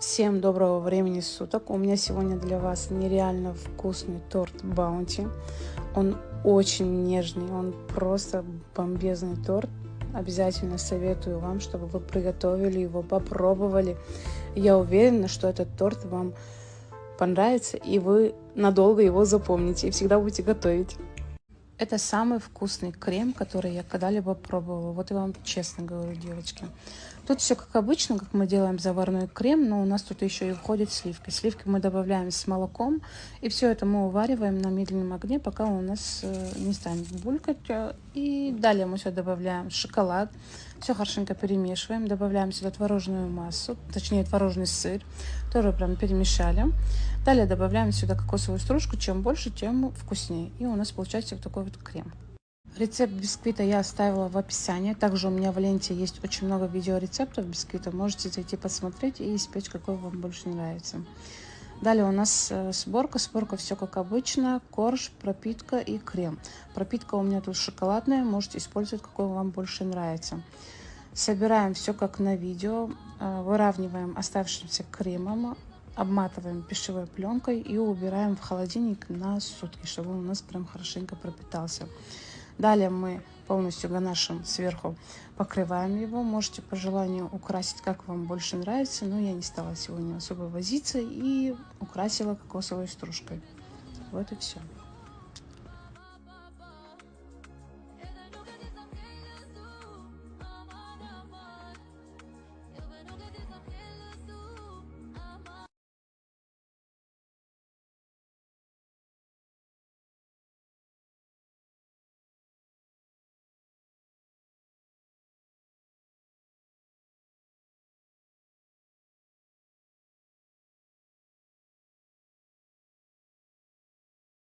Всем доброго времени суток! У меня сегодня для вас нереально вкусный торт Баунти. Он очень нежный, он просто бомбезный торт. Обязательно советую вам, чтобы вы приготовили его, попробовали. Я уверена, что этот торт вам понравится, и вы надолго его запомните и всегда будете готовить. Это самый вкусный крем, который я когда-либо пробовала. Вот я вам честно говорю, девочки. Тут все как обычно, как мы делаем заварной крем, но у нас тут еще и входят сливки. Сливки мы добавляем с молоком, и все это мы увариваем на медленном огне, пока у нас не станет булькать. И далее мы сюда добавляем шоколад, все хорошенько перемешиваем, добавляем сюда творожную массу, точнее творожный сыр, тоже прям перемешали. Далее добавляем сюда кокосовую стружку, чем больше, тем вкуснее. И у нас получается вот такой вот крем. Рецепт бисквита я оставила в описании. Также у меня в ленте есть очень много видеорецептов бисквита. Можете зайти посмотреть и испечь, какой вам больше нравится. Далее у нас сборка. Сборка все как обычно. Корж, пропитка и крем. Пропитка у меня тут шоколадная. Можете использовать, какой вам больше нравится. Собираем все как на видео. Выравниваем оставшимся кремом. Обматываем пищевой пленкой и убираем в холодильник на сутки, чтобы он у нас прям хорошенько пропитался. Далее мы полностью ганашем сверху, покрываем его. Можете по желанию украсить, как вам больше нравится, но я не стала сегодня особо возиться и украсила кокосовой стружкой. Вот и все.